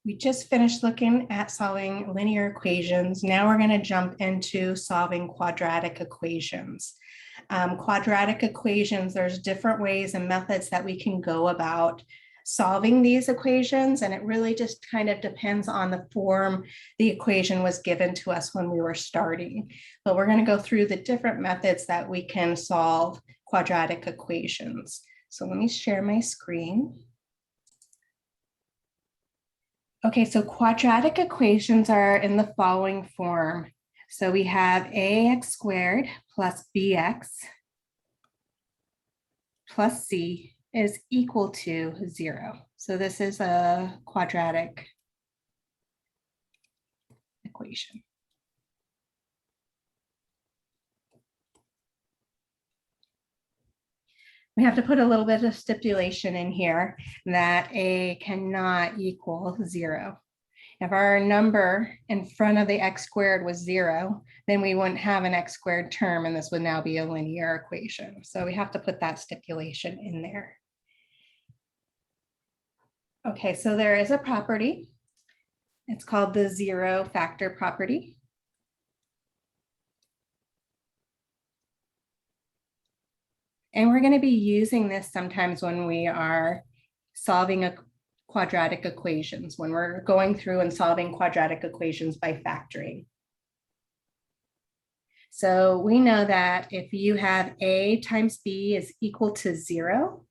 We just finished looking at solving linear equations. Now we're going to jump into solving quadratic equations. Quadratic equations, there's different ways and methods that we can go about solving these equations, and it really just kind of depends on the form the equation was given to us when we were starting. But we're going to go through the different methods that we can solve quadratic equations. So let me share my screen. Okay, so quadratic equations are in the following form. So we have ax squared plus bx plus c is equal to 0. So this is a quadratic equation. We have to put a little bit of stipulation in here that a cannot equal 0. If our number in front of the x squared was 0, then we wouldn't have an x squared term, and this would now be a linear equation. So we have to put that stipulation in there. Okay, so there is a property. It's called the zero factor property. And we're going to be using this sometimes when we are solving quadratic equations, when we're going through and solving quadratic equations by factoring. So we know that if you have a times b is equal to 0,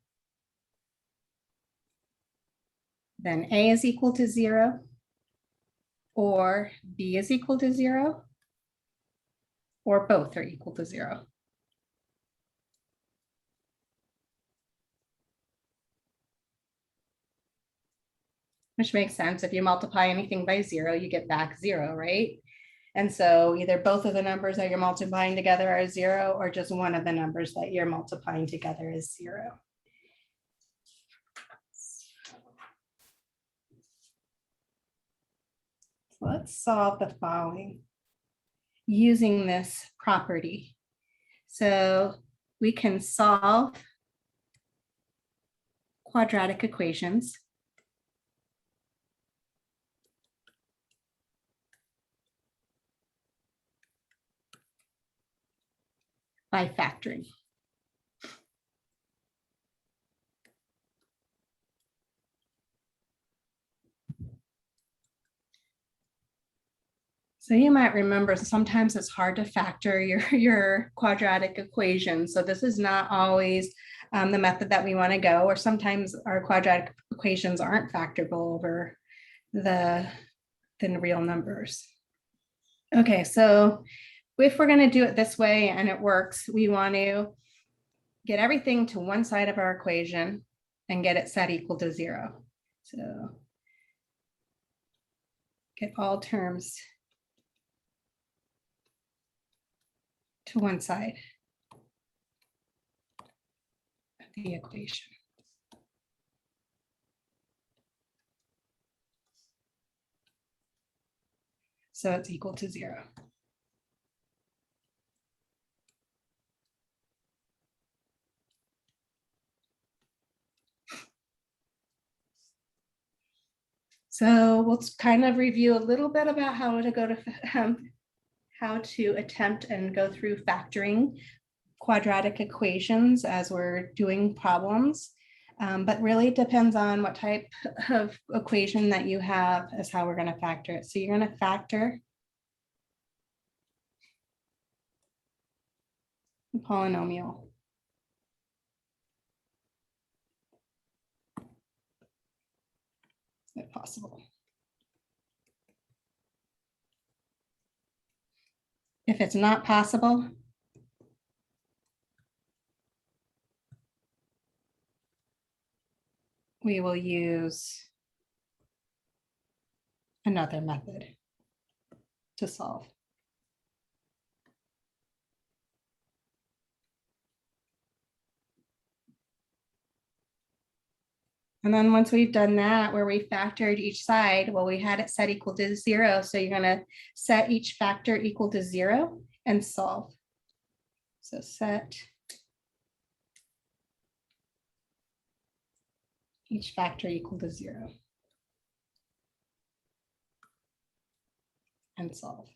then a is equal to 0, or b is equal to 0, or both are equal to 0. Which makes sense. If you multiply anything by 0, you get back 0, right? And so either both of the numbers that you're multiplying together are 0, or just one of the numbers that you're multiplying together is 0. So let's solve the following using this property. So we can solve quadratic equations by factoring. So you might remember sometimes it's hard to factor your quadratic equation. So this is not always the method that we want to go, or sometimes our quadratic equations aren't factorable over the real numbers. Okay, so if we're going to do it this way and it works, we want to get everything to one side of our equation and get it set equal to 0. So get all terms to one side of the equation. So it's equal to 0. So we'll kind of review a little bit about how to attempt and go through factoring quadratic equations as we're doing problems. But really depends on what type of equation that you have as how we're going to factor it. So you're going to factor a polynomial. If possible. If it's not possible, we will use another method to solve. And then once we've done that, where we factored each side, well, we had it set equal to 0. So you're going to set each factor equal to 0 and solve. So set each factor equal to 0. and solve.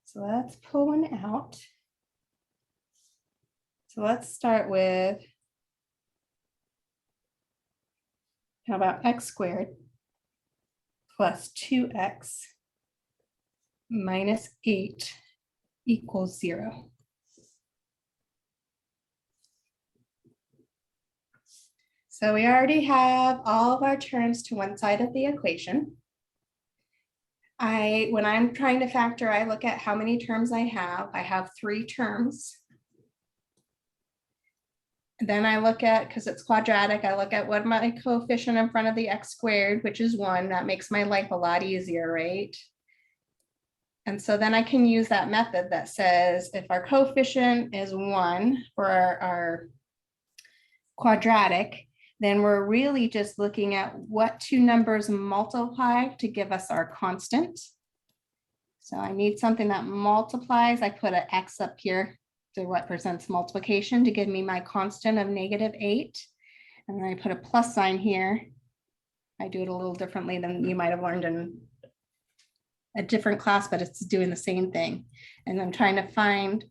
So let's pull one out. So let's start with, how about x squared plus 2x minus 8 equals 0. So we already have all of our terms to one side of the equation. When I'm trying to factor, I look at how many terms I have. I have 3 terms. Then I look at, because it's quadratic, I look at what my coefficient in front of the x squared, which is 1. That makes my life a lot easier, right? And so then I can use that method that says if our coefficient is 1 for our quadratic, then we're really just looking at what 2 numbers multiply to give us our constant. So I need something that multiplies. I put an x up here to represents multiplication to give me my constant of -8. And then I put a plus sign here. I do it a little differently than you might have learned in a different class, but it's doing the same thing. And I'm trying to find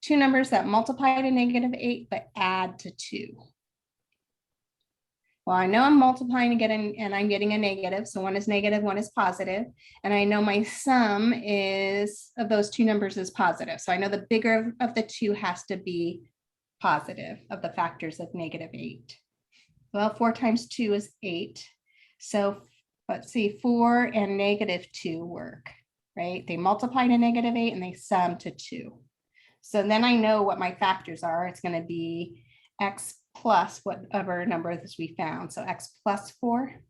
2 numbers that multiply to -8, but add to 2. Well, I know I'm multiplying and I'm getting a negative. So one is negative, one is positive. And I know my sum of those 2 numbers is positive. So I know the bigger of the 2 has to be positive of the factors of -8. Well, 4 times 2 is 8. So let's see, 4 and -2 work, right? They multiply to -8 and they sum to 2. So then I know what my factors are. It's going to be x plus whatever number this we found. So x plus 4.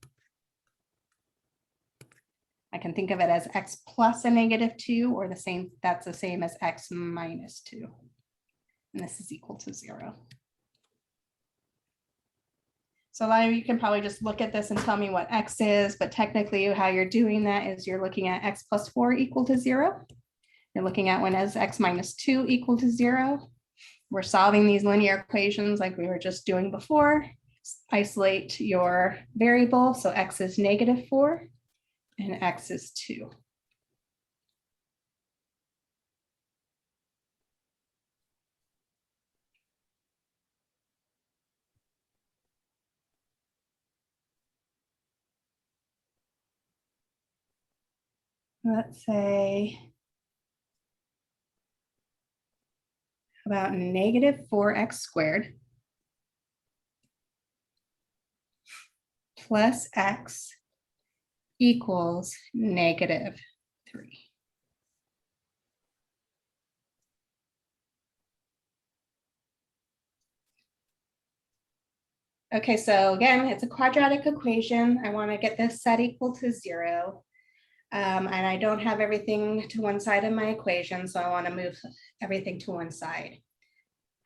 I can think of it as x plus a -2, or that's the same as x minus 2. And this is equal to 0. So a lot of you can probably just look at this and tell me what x is, but technically how you're doing that is you're looking at x plus 4 equal to 0. You're looking at when is x minus 2 equal to 0. We're solving these linear equations like we were just doing before. Isolate your variable. So x is -4 and x is 2. Let's say about -4x squared plus x equals -3. Okay, so again, it's a quadratic equation. I want to get this set equal to 0. And I don't have everything to one side of my equation, so I want to move everything to one side.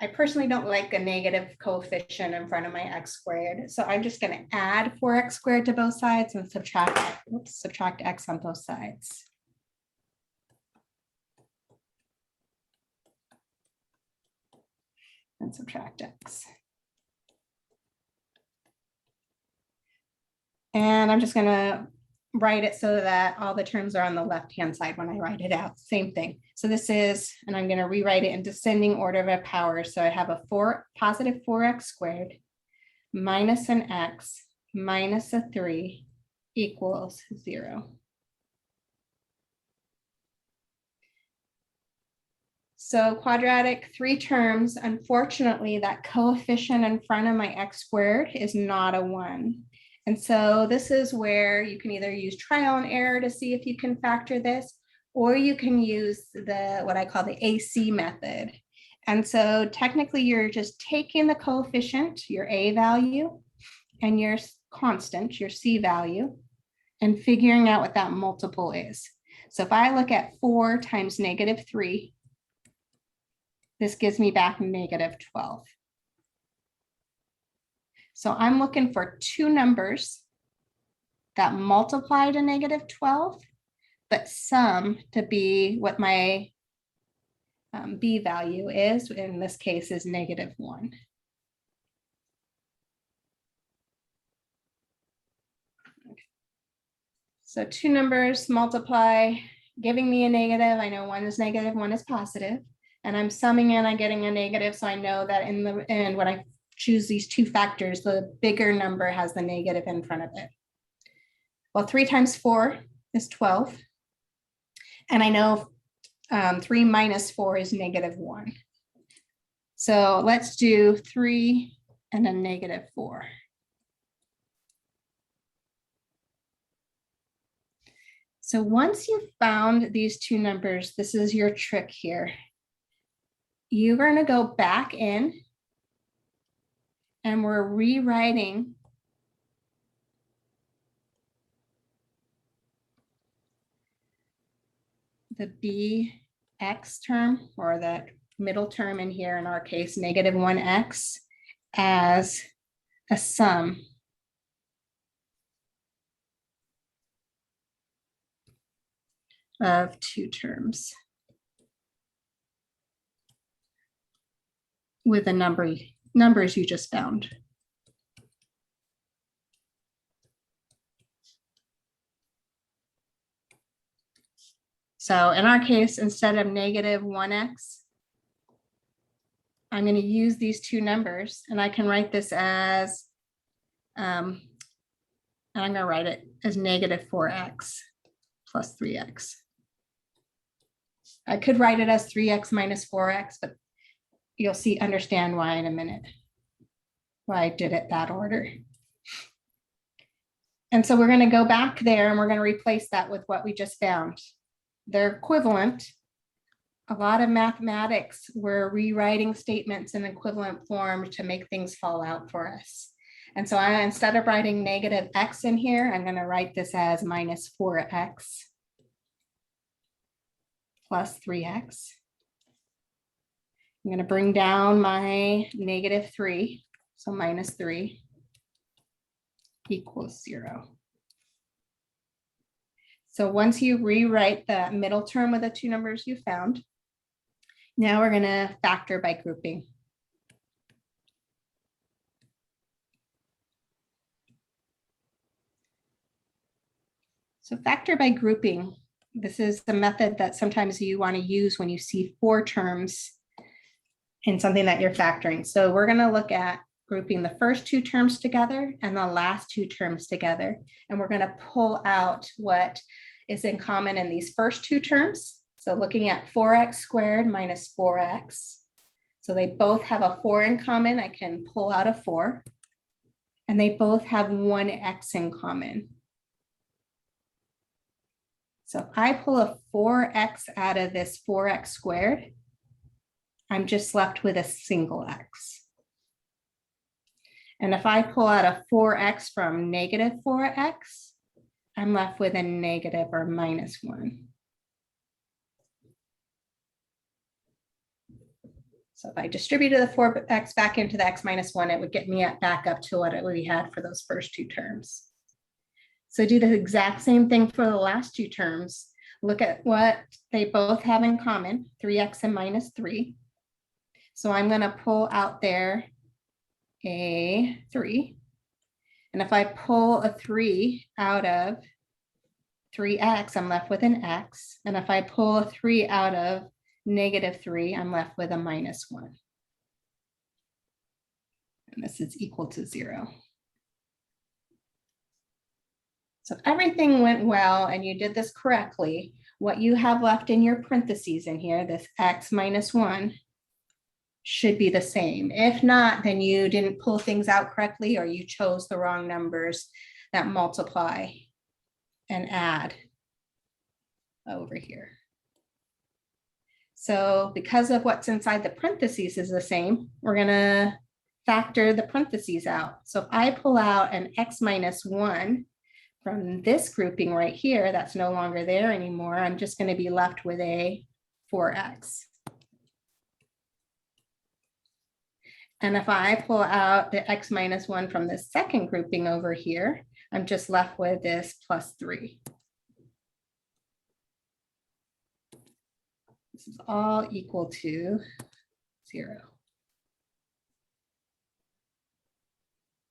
I personally don't like a negative coefficient in front of my x squared, so I'm just going to add 4x squared to both sides and subtract x on both sides. And subtract x. And I'm just going to write it so that all the terms are on the left-hand side when I write it out. Same thing. So this is, and I'm going to rewrite it in descending order of power. So I have a positive 4x squared minus an x minus a 3 equals 0. So quadratic, 3 terms. Unfortunately, that coefficient in front of my x squared is not a 1. And so this is where you can either use trial and error to see if you can factor this, or you can use what I call the AC method. And so technically you're just taking the coefficient, your A value, and your constant, your C value, and figuring out what that multiple is. So if I look at 4 times -3, this gives me back -12. So I'm looking for 2 numbers that multiply to -12, but sum to be what my b value is, in this case is -1. So two numbers multiply, giving me a negative. I know one is negative, one is positive, and I'm summing in, I'm getting a negative. So I know that in the end, when I choose these two factors, the bigger number has the negative in front of it. Well, 3 times 4 is 12. And I know 3 minus 4 is -1. So let's do 3 and a -4. So once you've found these two numbers, this is your trick here. You're going to go back in and we're rewriting the bx term, or that middle term in here, in our case, -1x, as a sum of two terms with the numbers you just found. So in our case, instead of -1x, I'm going to use these two numbers, and I can write this as, and I'm going to write it as -4x plus 3x. I could write it as 3x minus 4x, but you'll understand why in a minute, why I did it that order. And so we're going to go back there and we're going to replace that with what we just found. They're equivalent. A lot of mathematics, we're rewriting statements in equivalent form to make things fall out for us. And so instead of writing -x in here, I'm going to write this as -4x plus 3x. I'm going to bring down my -3, so -3 equals 0. So once you rewrite the middle term with the two numbers you found, now we're going to factor by grouping. So factor by grouping, this is the method that sometimes you want to use when you see 4 terms in something that you're factoring. So we're going to look at grouping the first 2 terms together and the last 2 terms together. And we're going to pull out what is in common in these first 2 terms. So looking at 4x squared minus 4x. So they both have a 4 in common. I can pull out a 4. And they both have 1x in common. So if I pull a 4x out of this 4x squared, I'm just left with a single x. And if I pull out a 4x from -4x, I'm left with a negative or -1. So if I distributed the 4x back into the x minus 1, it would get me back up to what we had for those first 2 terms. So do the exact same thing for the last 2 terms. Look at what they both have in common, 3x and -3. So I'm going to pull out there a 3. And if I pull a 3 out of 3x, I'm left with an x. And if I pull a 3 out of -3, I'm left with a -1. And this is equal to 0. So if everything went well and you did this correctly, what you have left in your parentheses in here, this x minus 1, should be the same. If not, then you didn't pull things out correctly, or you chose the wrong numbers that multiply and add over here. So because of what's inside the parentheses is the same, we're going to factor the parentheses out. So if I pull out an x minus 1 from this grouping right here, that's no longer there anymore. I'm just going to be left with a 4x. And if I pull out the x minus 1 from the second grouping over here, I'm just left with this +3. This is all equal to 0.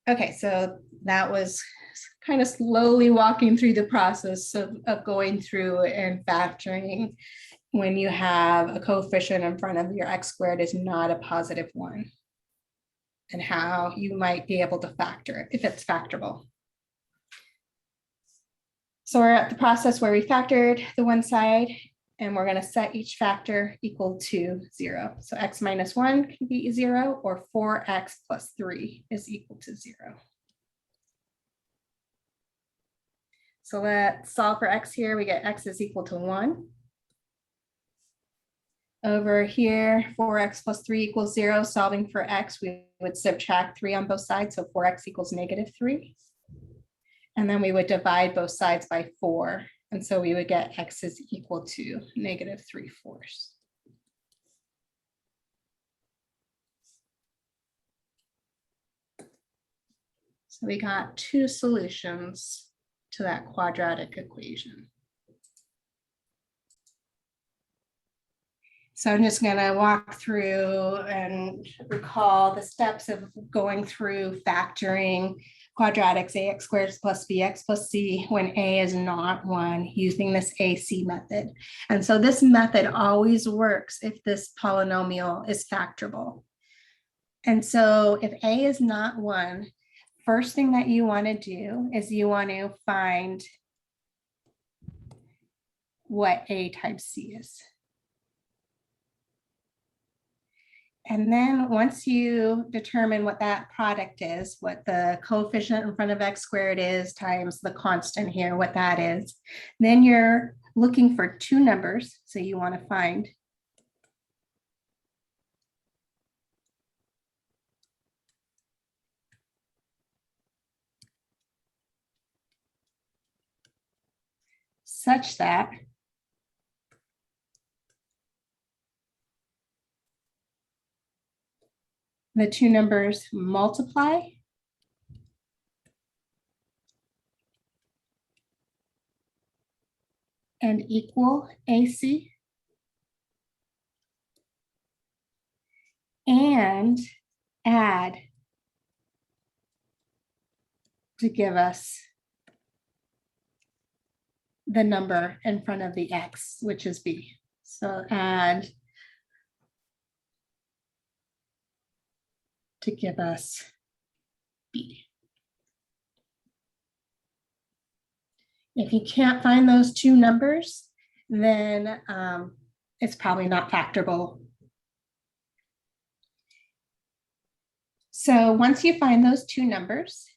Okay, so that was kind of slowly walking through the process of going through and factoring when you have a coefficient in front of your x squared is not a positive 1, and how you might be able to factor it if it's factorable. So we're at the process where we factored the one side, and we're going to set each factor equal to 0. So x minus 1 can be 0, or 4x plus 3 is equal to 0. So let's solve for x here. We get x is equal to 1. Over here, 4x plus 3 equals 0. Solving for x, we would subtract 3 on both sides, so 4x equals -3. And then we would divide both sides by 4. And so we would get x is equal to -3/4. So we got 2 solutions to that quadratic equation. So I'm just going to walk through and recall the steps of going through factoring quadratics ax squared plus bx plus c when a is not 1 using this AC method. And so this method always works if this polynomial is factorable. And so if a is not 1, first thing that you want to do is you want to find what a times c is. And then once you determine what that product is, what the coefficient in front of x squared is times the constant here, what that is, then you're looking for 2 numbers. So you want to find such that the 2 numbers multiply and equal AC, and add to give us the number in front of the x, which is b. So add to give us b. If you can't find those 2 numbers, then it's probably not factorable. So once you find those 2 numbers,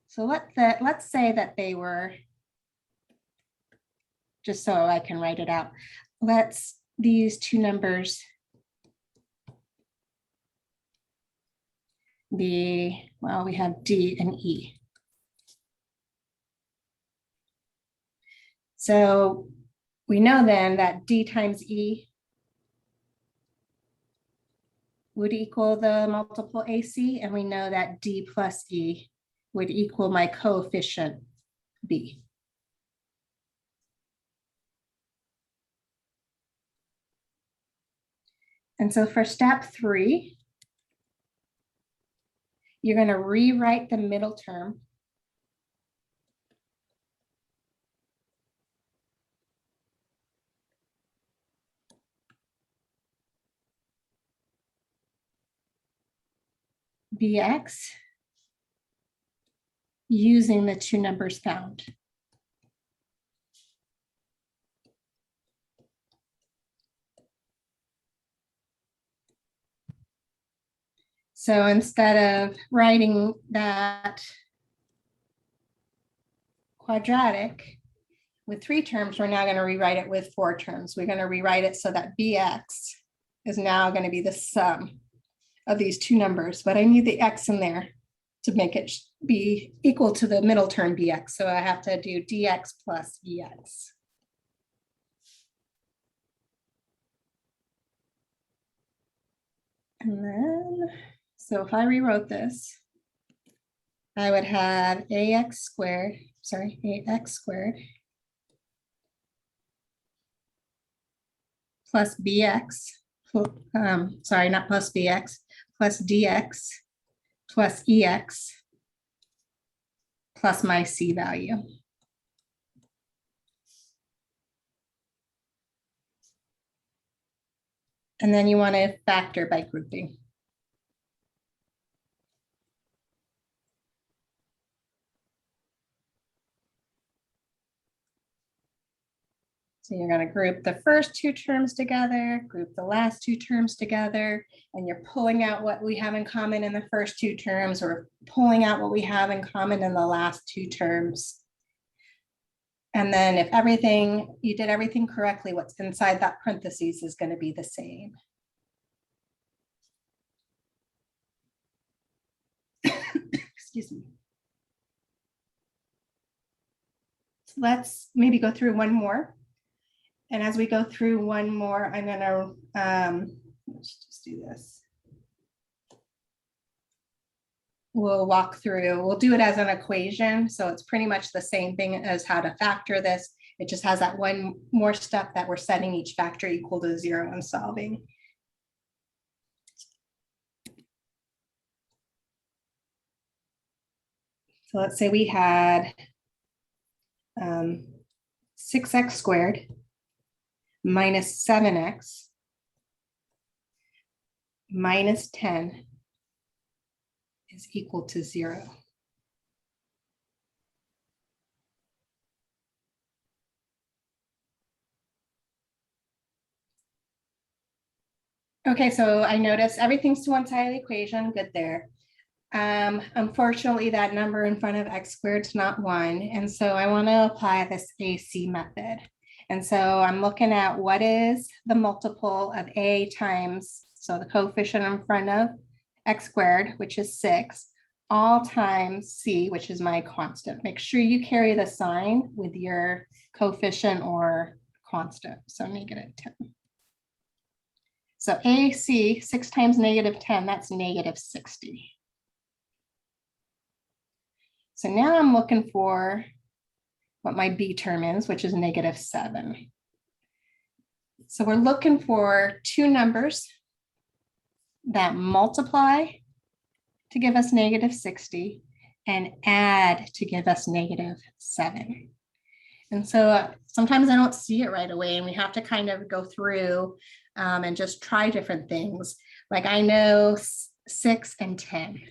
so let's say that they were, just so I can write it out, these 2 numbers be, well, we have D and E. So we know then that D times E would equal the multiple AC, and we know that D plus E would equal my coefficient B. And so for step 3, you're going to rewrite the middle term bx using the 2 numbers found. So instead of writing that quadratic with 3 terms, we're now going to rewrite it with 4 terms. We're going to rewrite it so that bx is now going to be the sum of these 2 numbers, but I need the x in there to make it be equal to the middle term bx. So I have to do dx plus bx. And then, so if I rewrote this, I would have ax squared plus bx, sorry, not plus bx, plus dx plus ex plus my c value. And then you want to factor by grouping. So you're going to group the first two terms together, group the last two terms together, and you're pulling out what we have in common in the first two terms or pulling out what we have in common in the last two terms. And then if you did everything correctly, what's inside that parentheses is going to be the same. Excuse me. So let's maybe go through one more. And as we go through one more, I'm going to, let's just do this. We'll walk through, we'll do it as an equation. So it's pretty much the same thing as how to factor this. It just has that one more step that we're setting each factor equal to 0 and solving. So let's say we had 6x squared minus 7x minus 10 is equal to 0. Okay, so I noticed everything's to one side of the equation, good there. Unfortunately, that number in front of x squared is not 1, and so I want to apply this AC method. And so I'm looking at what is the multiple of a times, so the coefficient in front of x squared, which is 6, all times c, which is my constant. Make sure you carry the sign with your coefficient or constant, so negative 10. So AC, 6 times negative 10, that's negative 60. So now I'm looking for what my B term is, which is negative 7. So we're looking for two numbers that multiply to give us negative 60 and add to give us negative 7. And so sometimes I don't see it right away, and we have to kind of go through and just try different things. Like I know 6 and 10.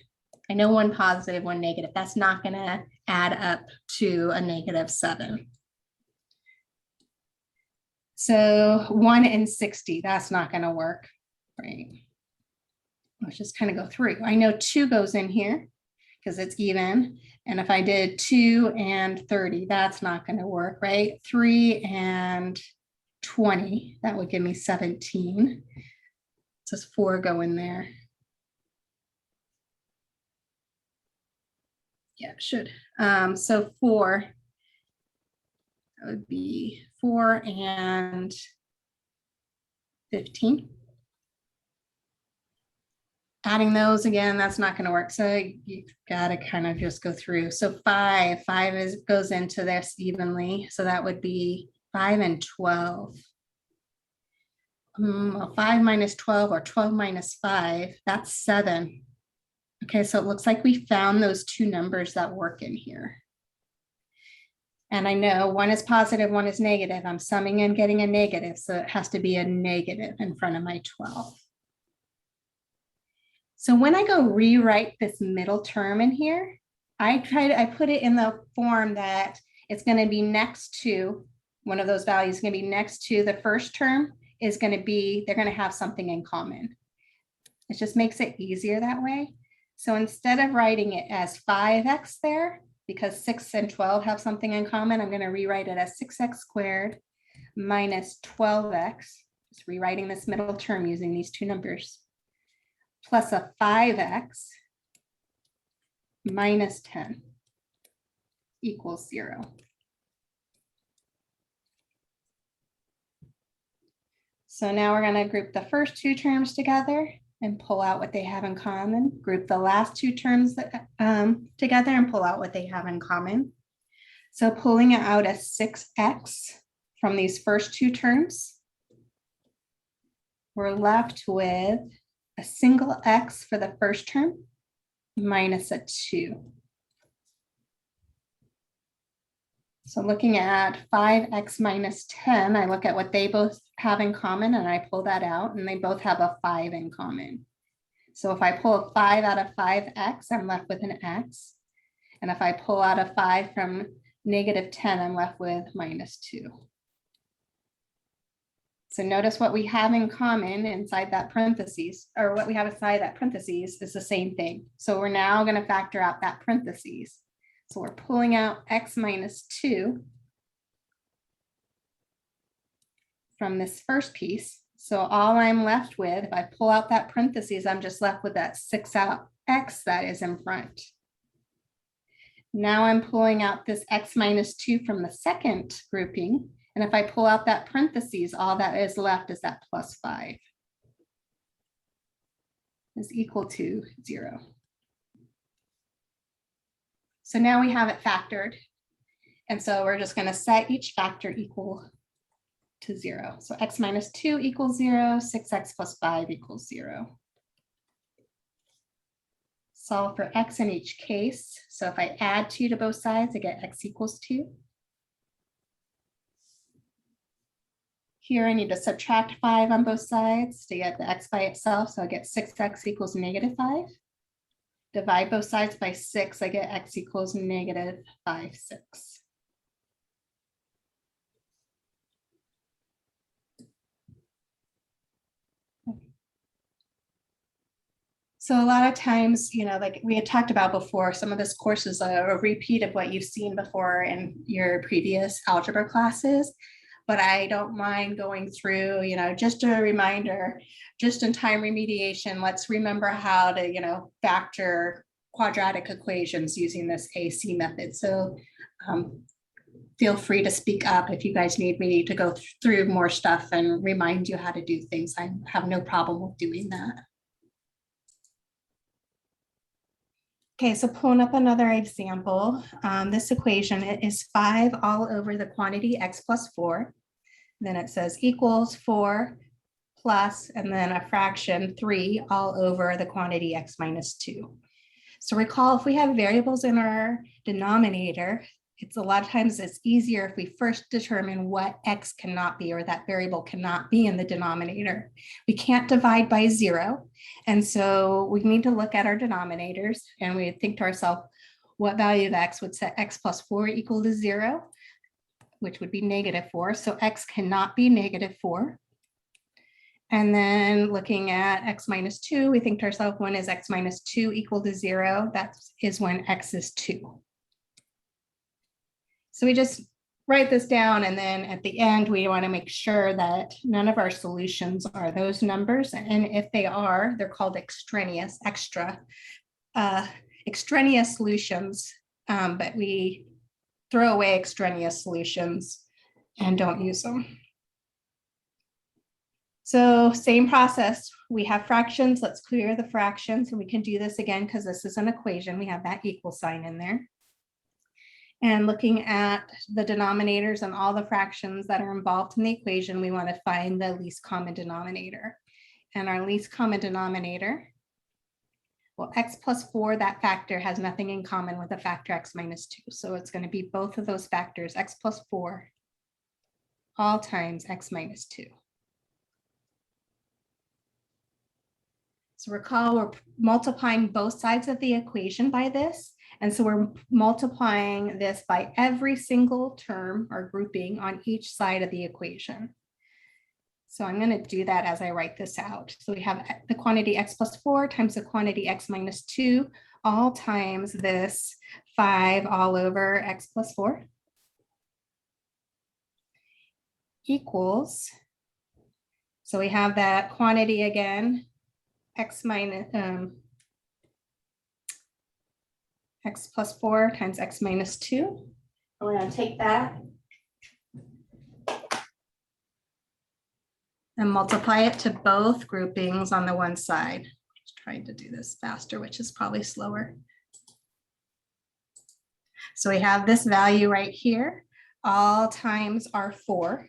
I know one positive, one negative. That's not going to add up to a negative 7. So 1 and 60, that's not going to work, right? Let's just kind of go through. I know 2 goes in here because it's even. And if I did 2 and 30, that's not going to work, right? 3 and 20, that would give me 17. So 4 go in there. Yeah, it should. So 4, that would be 4 and 15. Adding those again, that's not going to work. So you got to kind of just go through. So 5 goes into this evenly. So that would be 5 and 12. 5 minus 12 or 12 minus 5, that's 7. Okay, so it looks like we found those two numbers that work in here. And I know one is positive, one is negative. I'm summing and getting a negative, so it has to be a negative in front of my 12. So when I go rewrite this middle term in here, I put it in the form that it's going to be next to one of those values, going to be next to the first term is going to be, they're going to have something in common. It just makes it easier that way. So instead of writing it as 5x there, because 6 and 12 have something in common, I'm going to rewrite it as 6x squared minus 12x, just rewriting this middle term using these two numbers, plus a 5x minus 10 equals 0. So now we're going to group the first two terms together and pull out what they have in common. Group the last two terms together and pull out what they have in common. So pulling it out as 6x from these first two terms we're left with a single x for the first term minus a 2. So looking at 5x minus 10, I look at what they both have in common and I pull that out, and they both have a 5 in common. So if I pull a 5 out of 5x, I'm left with an x. And if I pull out a 5 from negative 10, I'm left with minus 2. So notice what we have in common inside that parentheses, or what we have inside that parentheses is the same thing. So we're now going to factor out that parentheses. So we're pulling out x minus 2 from this first piece. So all I'm left with, if I pull out that parentheses, I'm just left with that 6 out x that is in front. Now I'm pulling out this x minus 2 from the second grouping. And if I pull out that parentheses, all that is left is that plus 5 is equal to 0. So now we have it factored. And so we're just going to set each factor equal to 0. So x minus 2 equals 0, 6x plus 5 equals 0. Solve for x in each case. So if I add 2 to both sides, I get x equals 2. Here I need to subtract 5 on both sides to get the x by itself. So I get 6x equals negative 5. Divide both sides by 6, I get x equals negative 5, 6. So a lot of times, like we had talked about before, some of this course is a repeat of what you've seen before in your previous algebra classes. But I don't mind going through, just a reminder, just in time remediation, let's remember how to, factor quadratic equations using this AC method. So feel free to speak up if you guys need me to go through more stuff and remind you how to do things. I have no problem with doing that. Okay, so pulling up another example, this equation is 5 all over the quantity x plus 4. Then it says equals 4 plus, and then a fraction 3 all over the quantity x minus 2. So recall, if we have variables in our denominator, it's a lot of times it's easier if we first determine what x cannot be, or that variable cannot be in the denominator. We can't divide by 0. And so we need to look at our denominators and we think to ourselves, what value of x would set x plus 4 equal to 0, which would be negative 4. So x cannot be negative 4. And then looking at x minus 2, we think to ourselves, when is x minus 2 equal to 0? That is when x is 2. So we just write this down, and then at the end, we want to make sure that none of our solutions are those numbers. And if they are, they're called extraneous solutions, but we throw away extraneous solutions and don't use them. So same process, we have fractions. Let's clear the fractions, and we can do this again because this is an equation. We have that equal sign in there. And looking at the denominators and all the fractions that are involved in the equation, we want to find the least common denominator. And our least common denominator, well, x plus 4, that factor has nothing in common with a factor x minus 2. So it's going to be both of those factors, x plus 4, all times x minus 2. So recall, we're multiplying both sides of the equation by this. And so we're multiplying this by every single term or grouping on each side of the equation. So I'm going to do that as I write this out. So we have the quantity x plus 4 times the quantity x minus 2, all times this 5 all over x plus 4 equals, so we have that quantity again, x minus x plus 4 times x minus 2. We're going to take that and multiply it to both groupings on the one side. Just trying to do this faster, which is probably slower. So we have this value right here, all times our 4.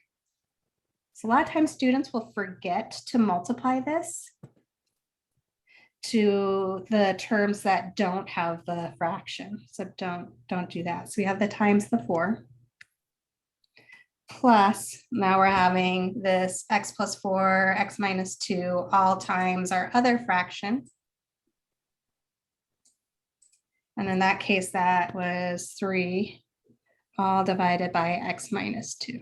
So a lot of times students will forget to multiply this to the terms that don't have the fraction. So don't do that. So we have the times the 4. Plus, now we're having this x plus 4, x minus 2, all times our other fraction. And in that case, that was 3, all divided by x minus 2.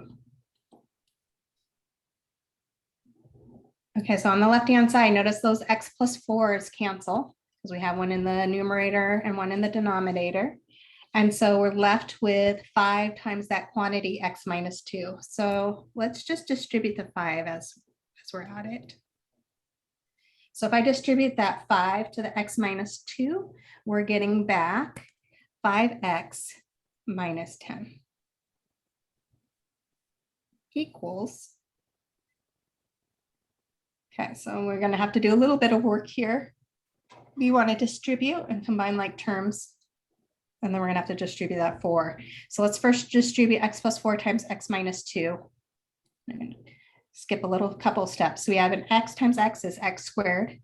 Okay, so on the left-hand side, notice those x plus 4s cancel because we have one in the numerator and one in the denominator. And so we're left with 5 times that quantity x minus 2. So let's just distribute the 5 as we're at it. So if I distribute that 5 to the x minus 2, we're getting back 5x minus 10 equals. Okay, so we're going to have to do a little bit of work here. We want to distribute and combine like terms. And then we're going to have to distribute that 4. So let's first distribute x plus 4 times x minus 2. I'm going to skip a couple steps. So we have an x times x is x squared.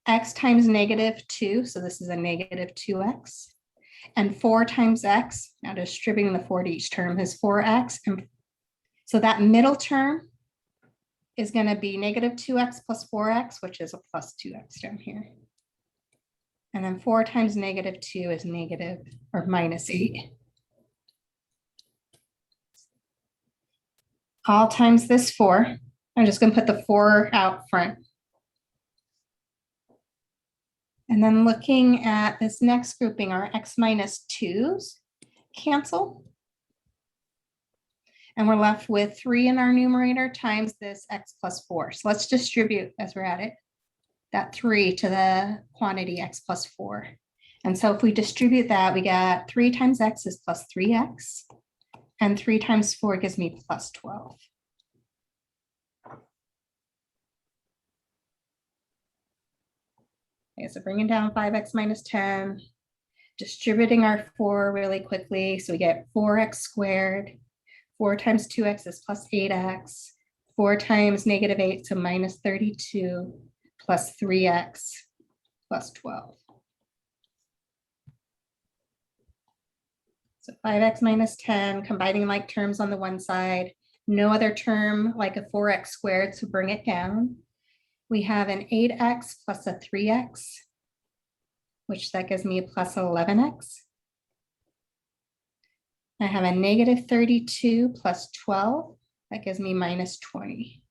X times negative 2. So this is a negative 2x. And 4 times x, now distributing the 4 to each term, is 4x. And so that middle term is going to be negative 2x plus 4x, which is a plus 2x down here. And then 4 times negative 2 is negative or minus 8. All times this 4. I'm just going to put the 4 out front. And then looking at this next grouping, our x minus 2s cancel. And we're left with 3 in our numerator times this x plus 4. So let's distribute as we're at it. That 3 to the quantity x plus 4. And so if we distribute that, we got 3 times x is plus 3x. And 3 times 4 gives me plus 12. Okay, so bringing down 5x minus 10, distributing our 4 really quickly. So we get 4x squared. 4 times 2x is plus 8x. 4 times negative 8, so minus 32. Plus 3x plus 12. So 5x minus 10, combining like terms on the one side, no other term like a 4x squared, so bring it down. We have an 8x plus a 3x, which that gives me a plus 11x. I have a negative 32 plus 12, that gives me minus 20.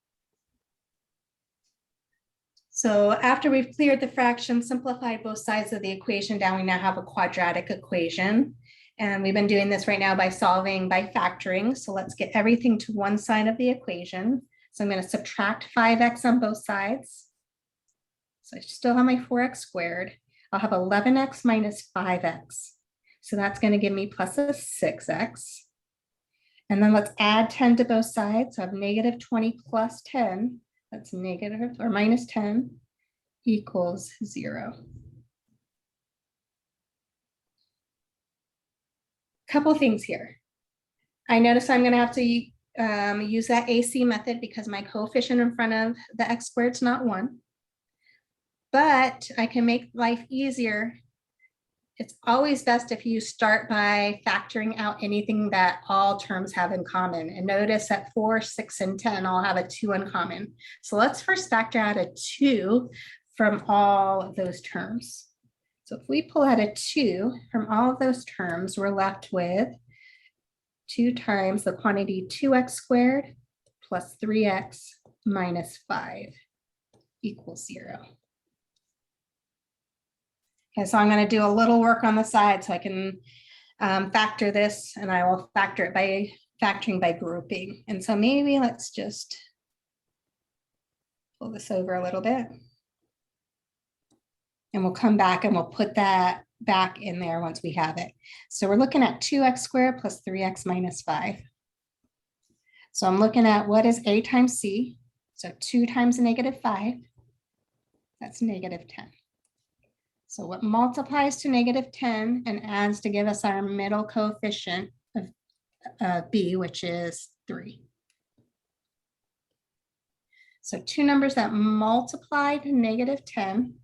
So after we've cleared the fraction, simplified both sides of the equation down, we now have a quadratic equation. And we've been doing this right now by solving by factoring. So let's get everything to one side of the equation. So I'm going to subtract 5x on both sides. So I still have my 4x squared. I'll have 11x minus 5x. So that's going to give me plus a 6x. And then let's add 10 to both sides. So I have negative 20 plus 10. That's negative or minus 10 equals 0. Couple things here. I notice I'm going to have to use that AC method because my coefficient in front of the x squared is not 1. But I can make life easier. It's always best if you start by factoring out anything that all terms have in common. And notice that 4, 6, and 10 all have a 2 in common. So let's first factor out a 2 from all of those terms. So if we pull out a 2 from all of those terms, we're left with 2 times the quantity 2x squared plus 3x minus 5 equals 0. Okay, so I'm going to do a little work on the side so I can factor this, and I will factor it by factoring by grouping. And so maybe let's just pull this over a little bit. And we'll come back and we'll put that back in there once we have it. So we're looking at 2x squared plus 3x minus 5. So I'm looking at what is a times c. So 2 times negative 5, that's negative 10. So what multiplies to negative 10 and adds to give us our middle coefficient of b, which is 3. So two numbers that multiply to -10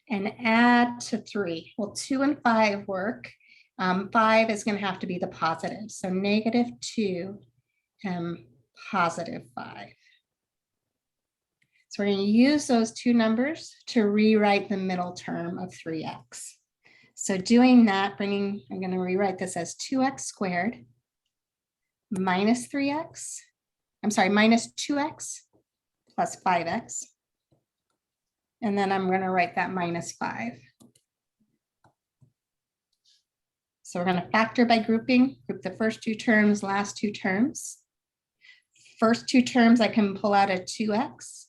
and add to 3. Well, 2 and 5 work. 5 is going to have to be the positive. So -2 and +5. So we're going to use those two numbers to rewrite the middle term of 3x. So doing that, I'm going to rewrite this as 2x squared minus 3x. I'm sorry, minus 2x plus 5x. And then I'm going to write that minus 5. So we're going to factor by grouping, group the first two terms, last two terms. First two terms, I can pull out a 2x.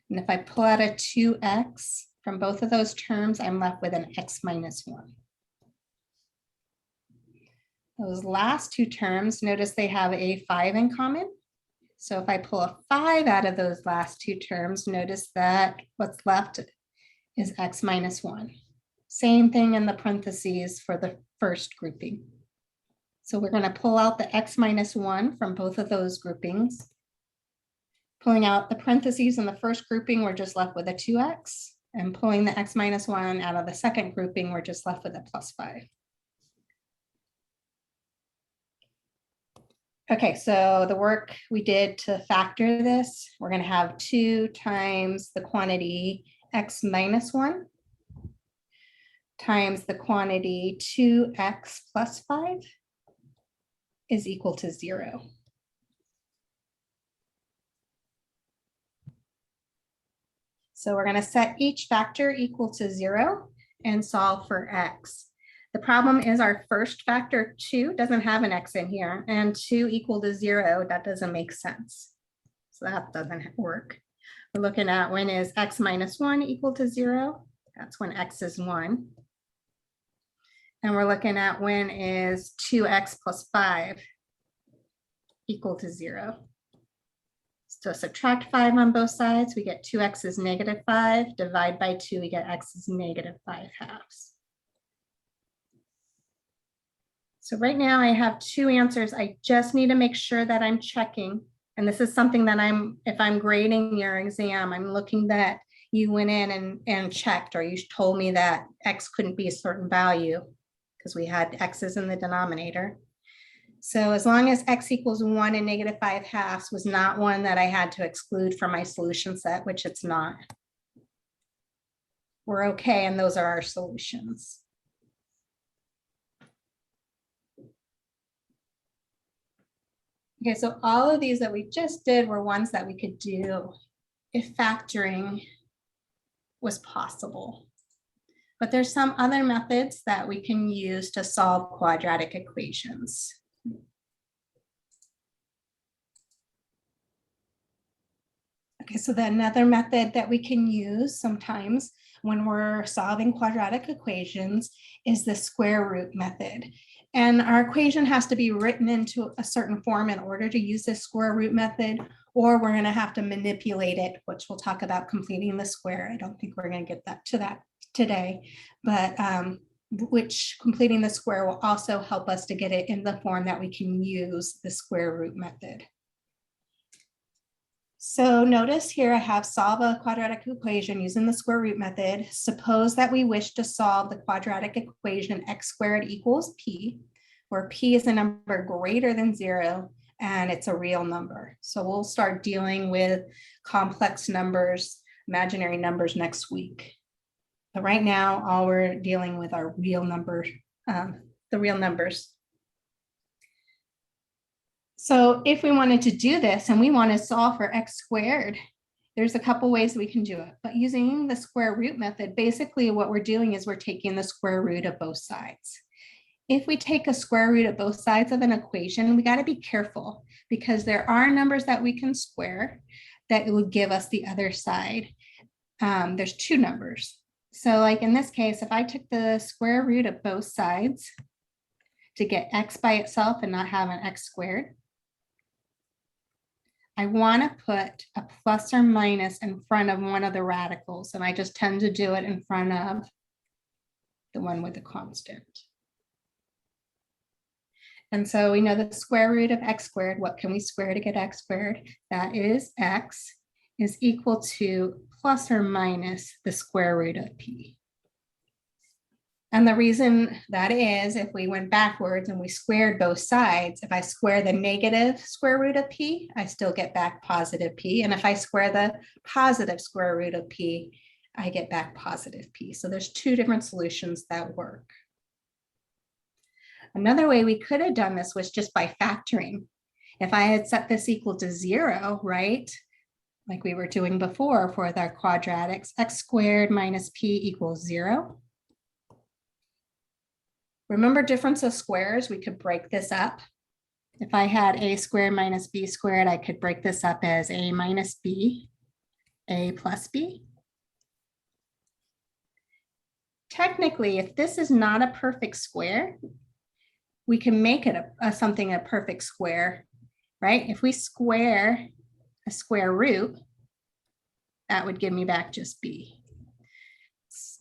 And if I pull out a 2x from both of those terms, I'm left with an x minus 1. Those last two terms, notice they have a 5 in common. So if I pull a 5 out of those last two terms, notice that what's left is x minus 1. Same thing in the parentheses for the first grouping. So we're going to pull out the x minus 1 from both of those groupings. Pulling out the parentheses in the first grouping, we're just left with a 2x. And pulling the x minus 1 out of the second grouping, we're just left with a plus 5. Okay, so the work we did to factor this, we're going to have 2 times the quantity x minus 1 times the quantity 2x plus 5 is equal to 0. So we're going to set each factor equal to 0 and solve for x. The problem is our first factor 2 doesn't have an x in here, and 2 equal to 0, that doesn't make sense. So that doesn't work. We're looking at when is x minus 1 equal to 0. That's when x is 1. And we're looking at when is 2x plus 5 equal to 0. So subtract 5 on both sides, we get 2x is -5. Divide by 2, we get x is -5/2. So right now I have 2 answers. I just need to make sure that I'm checking. And this is something that if I'm grading your exam, I'm looking that you went in and checked, or you told me that x couldn't be a certain value because we had x's in the denominator. So as long as x equals 1 and -5/2 was not one that I had to exclude from my solution set, which it's not. We're okay, and those are our solutions. Okay, so all of these that we just did were ones that we could do if factoring was possible. But there's some other methods that we can use to solve quadratic equations. Okay, so another method that we can use sometimes when we're solving quadratic equations is the square root method. And our equation has to be written into a certain form in order to use this square root method, or we're going to have to manipulate it, which we'll talk about completing the square. I don't think we're going to get to that today, but which completing the square will also help us to get it in the form that we can use the square root method. So notice here I have solve a quadratic equation using the square root method. Suppose that we wish to solve the quadratic equation x squared equals p, where p is a number greater than 0 and it's a real number. So we'll start dealing with complex numbers, imaginary numbers next week. But right now, all we're dealing with are real numbers, the real numbers. So if we wanted to do this and we want to solve for x squared, there's a couple ways we can do it. But using the square root method, basically what we're doing is we're taking the square root of both sides. If we take a square root of both sides of an equation, we got to be careful because there are numbers that we can square that will give us the other side. There's 2 numbers. So like in this case, if I took the square root of both sides to get x by itself and not have an x squared, I want to put a plus or minus in front of one of the radicals, and I just tend to do it in front of the one with the constant. And so we know the square root of x squared. What can we square to get x squared? That is x is equal to plus or minus the square root of p. And the reason that is, if we went backwards and we squared both sides, if I square the negative square root of p, I still get back positive p. And if I square the positive square root of p, I get back positive p. So there's two different solutions that work. Another way we could have done this was just by factoring. If I had set this equal to 0, right, like we were doing before for our quadratics, x squared minus p equals 0. Remember difference of squares, we could break this up. If I had a squared minus b squared, I could break this up as a minus b, a plus b. Technically, if this is not a perfect square, we can make it something a perfect square, right? If we square a square root, that would give me back just b,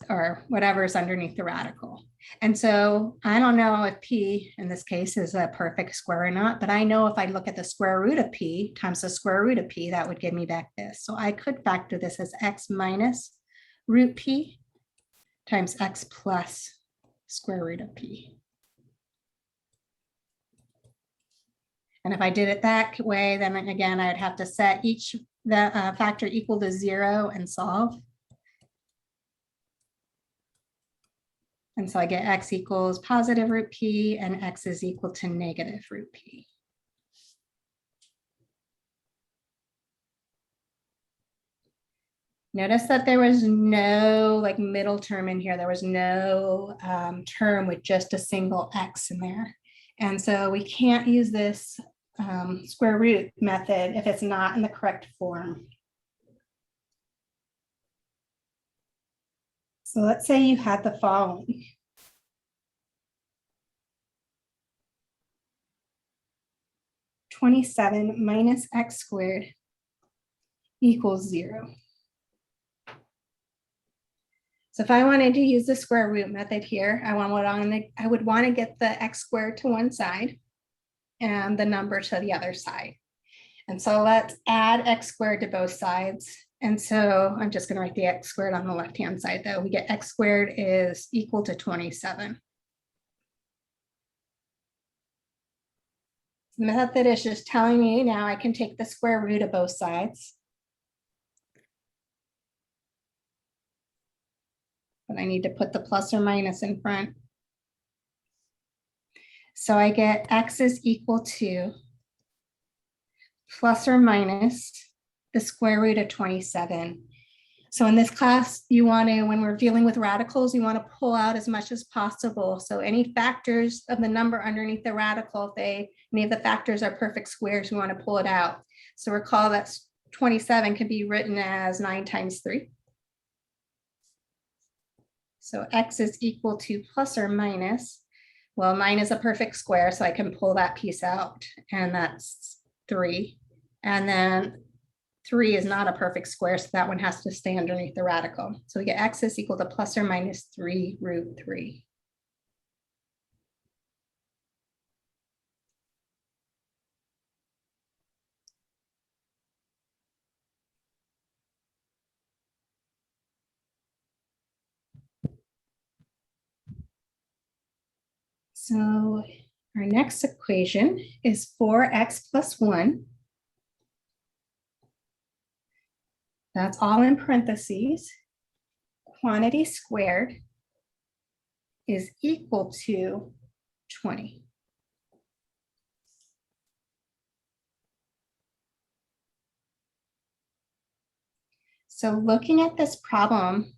or whatever is underneath the radical. And so I don't know if p in this case is a perfect square or not, but I know if I look at the square root of p times the square root of p, that would give me back this. So I could factor this as x minus root p times x plus square root of p. And if I did it that way, then again, I'd have to set each factor equal to 0 and solve. And so I get x equals positive root p and x is equal to negative root p. Notice that there was no like middle term in here. There was no term with just a single x in there. And so we can't use this square root method if it's not in the correct form. So let's say you had the following. (27 minus x squared equals 0. So if I wanted to use the square root method here, I would want to get the x squared to one side and the number to the other side. And so let's add x squared to both sides. And so I'm just going to write the x squared on the left-hand side, though. We get x squared is equal to 27. The method is just telling me now I can take the square root of both sides. But I need to put the plus or minus in front. So I get x is equal to plus or minus the square root of 27. So in this class, you want to, when we're dealing with radicals, you want to pull out as much as possible. So any factors of the number underneath the radical, if any of the factors are perfect squares, we want to pull it out. So recall that 27 can be written as 9 times 3. So x is equal to plus or minus, well, 9 is a perfect square, so I can pull that piece out, and that's 3. And then 3 is not a perfect square, so that one has to stay underneath the radical. So we get x is equal to plus or minus 3 root 3. So our next equation is 4x plus 1. That's all in parentheses. Quantity squared is equal to 20. So looking at this problem,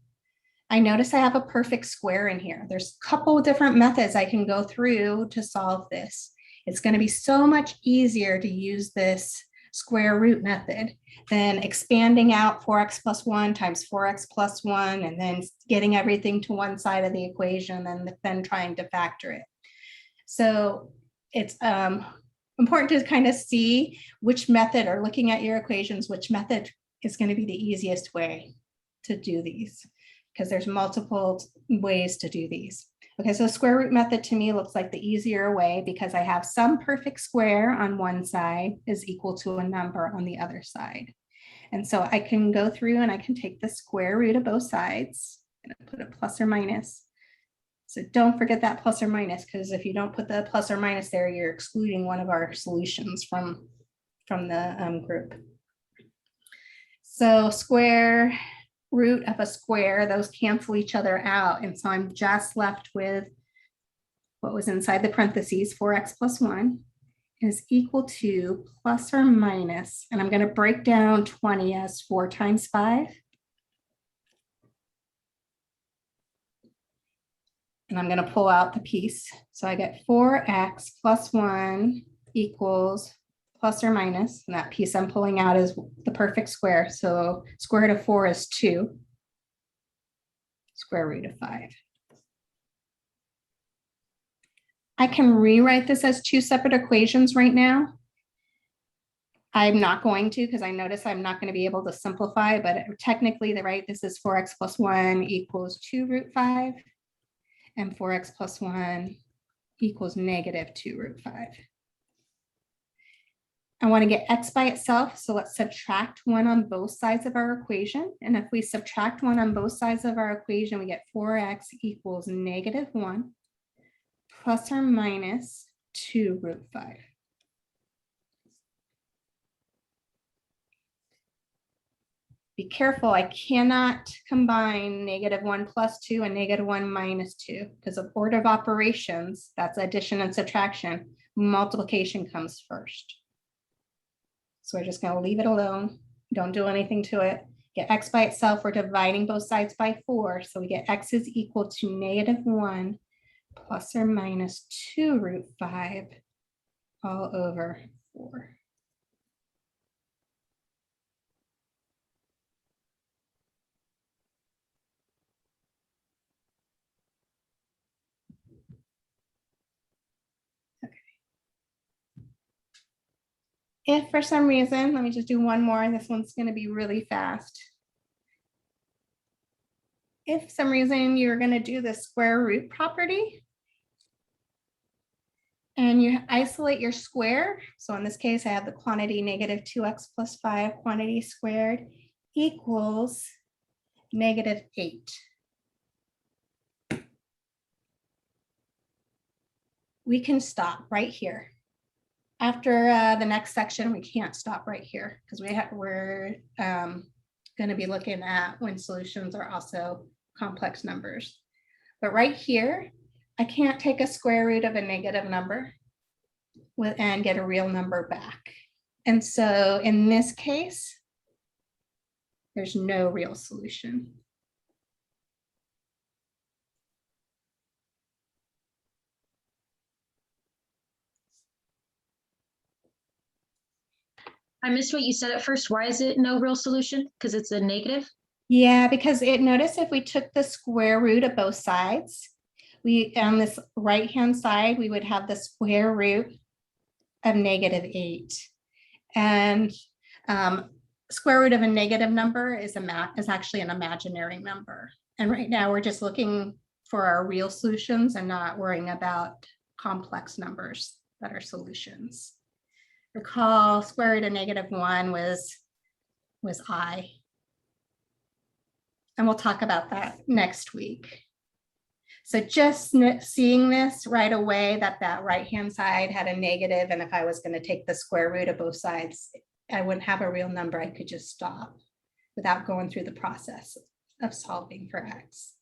I notice I have a perfect square in here. There's a couple of different methods I can go through to solve this. It's going to be so much easier to use this square root method than expanding out 4x plus 1 times 4x plus 1 and then getting everything to one side of the equation and then trying to factor it. So it's important to kind of see which method, or looking at your equations, which method is going to be the easiest way to do these, because there's multiple ways to do these. Okay, so the square root method to me looks like the easier way because I have some perfect square on one side is equal to a number on the other side. And so I can go through and I can take the square root of both sides and put a plus or minus. So don't forget that plus or minus, because if you don't put the plus or minus there, you're excluding one of our solutions from the group. So square root of a square, those cancel each other out. And so I'm just left with what was inside the parentheses, 4x plus 1 is equal to plus or minus, and I'm going to break down 20 as 4 times 5. And I'm going to pull out the piece. So I get 4x plus 1 equals plus or minus, and that piece I'm pulling out is the perfect square. So square root of 4 is 2. Square root of 5. I can rewrite this as 2 separate equations right now. I'm not going to, because I notice I'm not going to be able to simplify, but technically, this is 4x plus 1 equals 2 root 5, and 4x plus 1 equals negative 2 root 5. I want to get x by itself, so let's subtract 1 on both sides of our equation. And if we subtract 1 on both sides of our equation, we get 4x equals negative 1 plus or minus 2 root 5. Be careful, I cannot combine negative 1 plus 2 and negative 1 minus 2 because of order of operations, that's addition and subtraction. Multiplication comes first. So we're just going to leave it alone. Don't do anything to it. Get x by itself. We're dividing both sides by 4. So we get x is equal to negative 1 plus or minus 2 root 5 all over 4. If for some reason, let me just do one more, and this one's going to be really fast. If for some reason you're going to do the square root property and you isolate your square, so in this case, I have the quantity negative 2x plus 5 quantity squared equals negative 8. We can stop right here. After the next section, we can't stop right here because we're going to be looking at when solutions are also complex numbers. But right here, I can't take a square root of a negative number and get a real number back. And so in this case, there's no real solution. I missed what you said at first. Why is it no real solution? Because it's a negative? Yeah, because notice if we took the square root of both sides, on this right-hand side, we would have the square root of negative 8. And square root of a negative number is actually an imaginary number. And right now we're just looking for our real solutions and not worrying about complex numbers that are solutions. Recall square root of negative 1 was I. And we'll talk about that next week. So just seeing this right away, that right-hand side had a negative, and if I was going to take the square root of both sides, I wouldn't have a real number. I could just stop without going through the process of solving for x.